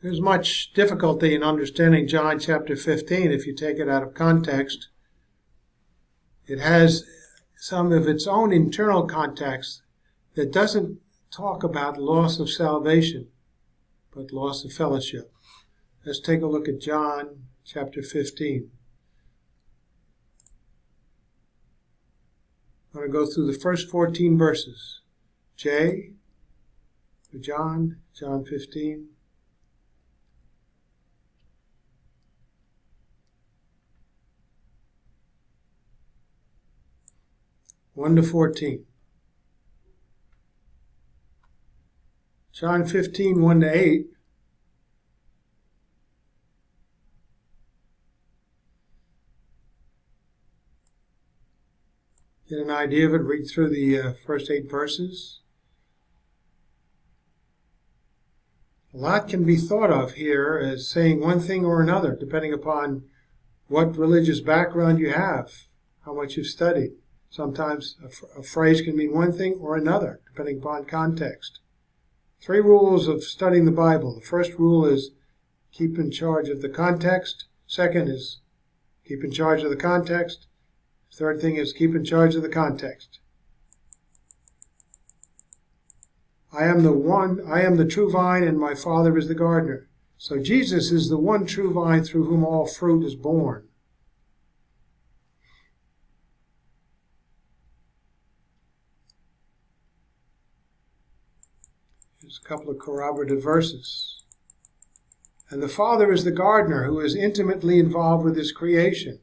There's much difficulty in understanding John chapter 15 if you take it out of context. It has some of its own internal context that doesn't talk about loss of salvation, but loss of fellowship. Let's take a look at John chapter 15. I'm going to go through the first 14 verses. J for John 15. One to 14. John 15, 1 to 8. Get an idea of it, read through the first 8 verses. A lot can be thought of here as saying one thing or another, depending upon what religious background you have, how much you've studied. Sometimes a phrase can mean one thing or another, depending upon context. 3 rules of studying the Bible. The first rule is keep in charge of the context. Second is keep in charge of the context. Third thing is keep in charge of the context. I am the true vine, and my Father is the gardener. So Jesus is the one true vine through whom all fruit is born. Here's a couple of corroborative verses. And the Father is the gardener who is intimately involved with his creation.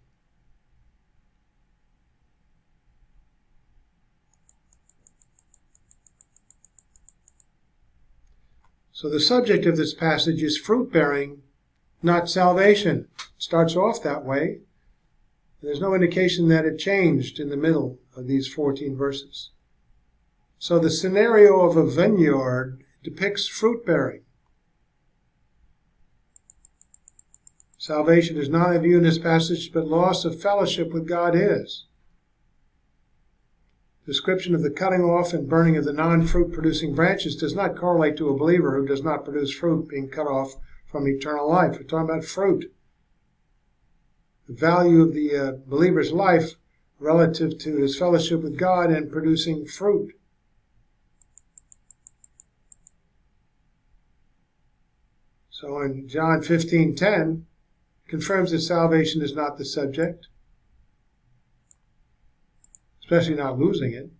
So the subject of this passage is fruit-bearing, not salvation. It starts off that way. There's no indication that it changed in the middle of these 14 verses. So the scenario of a vineyard depicts fruit-bearing. Salvation is not a view in this passage, but loss of fellowship with God is. Description of the cutting off and burning of the non-fruit producing branches does not correlate to a believer who does not produce fruit being cut off from eternal life. We're talking about fruit. The value of the believer's life relative to his fellowship with God and producing fruit. So in John 15:10, confirms that salvation is not the subject, especially not losing it.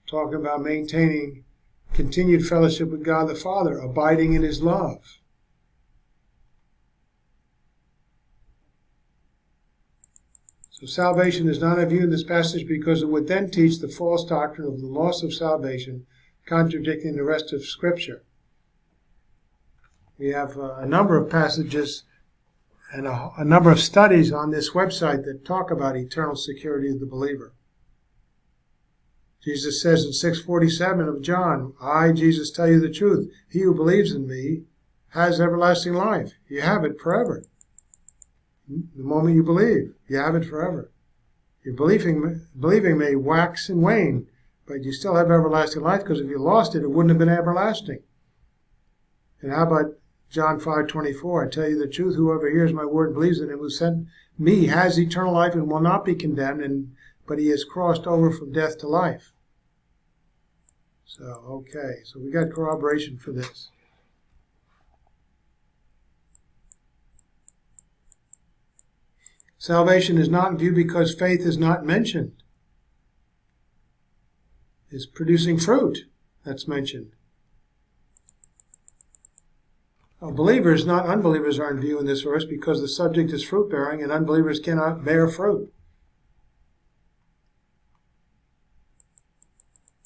Talking about maintaining continued fellowship with God the Father, abiding in his love. So salvation is not a view in this passage because it would then teach the false doctrine of the loss of salvation, contradicting the rest of Scripture. We have a number of passages and a number of studies on this website that talk about eternal security of the believer. Jesus says in 6:47 of John, I, Jesus, tell you the truth. He who believes in me has everlasting life. You have it forever. The moment you believe, you have it forever. Your believing may wax and wane, but you still have everlasting life, because if you lost it, it wouldn't have been everlasting. And how about John 5:24, I tell you the truth, whoever hears my word and believes in him who sent me has eternal life and will not be condemned, but he has crossed over from death to life. So we got corroboration for this. Salvation is not in view because faith is not mentioned. It's producing fruit that's mentioned. Believers, not unbelievers, are in view in this verse because the subject is fruit-bearing and unbelievers cannot bear fruit.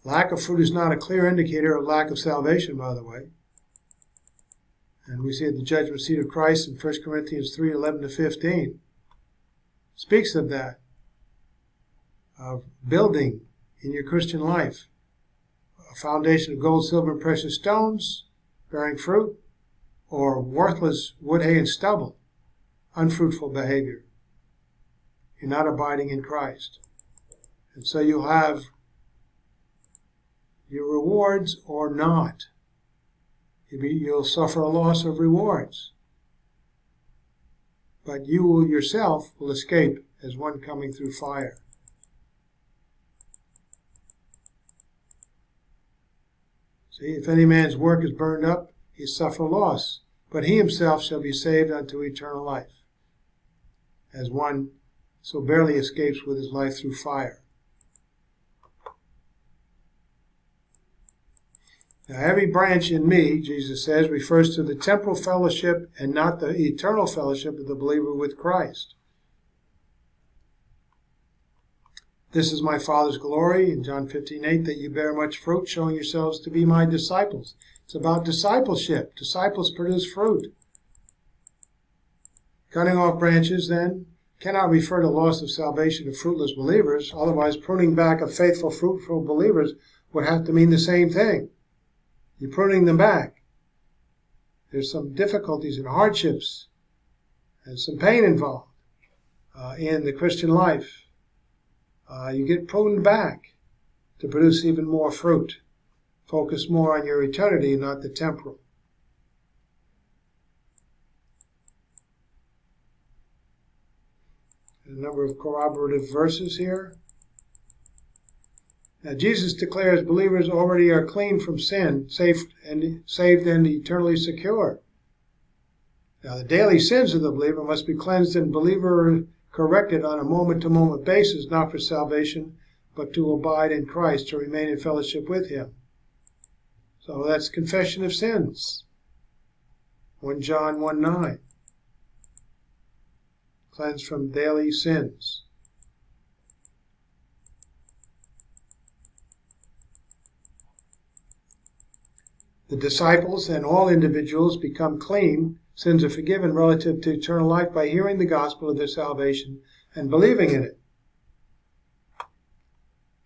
Lack of fruit is not a clear indicator of lack of salvation, by the way. And we see at the judgment seat of Christ in 1 Corinthians 3:11-15. Speaks of that, of building in your Christian life a foundation of gold, silver, and precious stones, bearing fruit, or worthless wood, hay, and stubble, unfruitful behavior. You're not abiding in Christ. And so you'll have your rewards or not. You'll suffer a loss of rewards. But you yourself will escape as one coming through fire. See, if any man's work is burned up, he suffer loss, but he himself shall be saved unto eternal life, as one so barely escapes with his life through fire. Now, every branch in me, Jesus says, refers to the temporal fellowship and not the eternal fellowship of the believer with Christ. This is my Father's glory, in John 15:8, that you bear much fruit, showing yourselves to be my disciples. It's about discipleship. Disciples produce fruit. Cutting off branches, then, cannot refer to loss of salvation of fruitless believers. Otherwise, pruning back of faithful, fruitful believers would have to mean the same thing. You're pruning them back. There's some difficulties and hardships and some pain involved in the Christian life. You get pruned back to produce even more fruit. Focus more on your eternity, not the temporal. A number of corroborative verses here. Now, Jesus declares believers already are clean from sin, saved and eternally secure. Now, the daily sins of the believer must be cleansed and believer corrected on a moment-to-moment basis, not for salvation, but to abide in Christ, to remain in fellowship with Him. So that's confession of sins. 1 John 1:9. Cleansed from daily sins. The disciples and all individuals become clean, sins are forgiven relative to eternal life by hearing the gospel of their salvation and believing in it.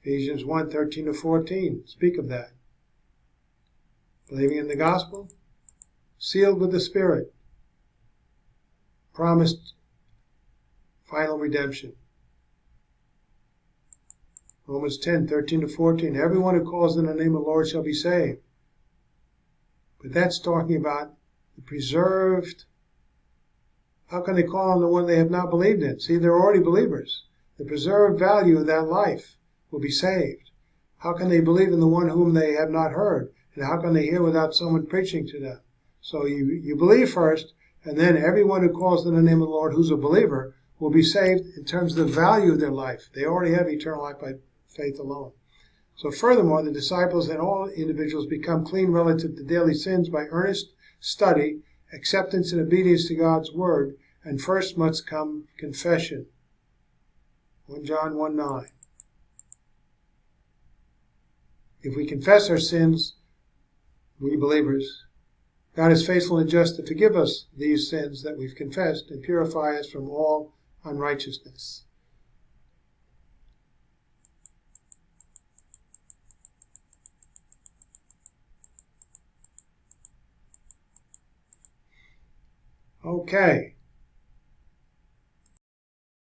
Ephesians 1:13-14 speak of that. Believing in the gospel, sealed with the Spirit, promised final redemption. Romans 10:13-14, everyone who calls in the name of the Lord shall be saved. But that's talking about the preserved. How can they call on the one they have not believed in? See, they're already believers. The preserved value of that life will be saved. How can they believe in the one whom they have not heard? And how can they hear without someone preaching to them? So you believe first, and then everyone who calls in the name of the Lord who's a believer will be saved in terms of the value of their life. They already have eternal life by faith alone. So furthermore, the disciples and all individuals become clean relative to daily sins by earnest study, acceptance and obedience to God's word, and first must come confession. 1 John 1:9. If we confess our sins, we believers, God is faithful and just to forgive us these sins that we've confessed and purify us from all unrighteousness. Okay.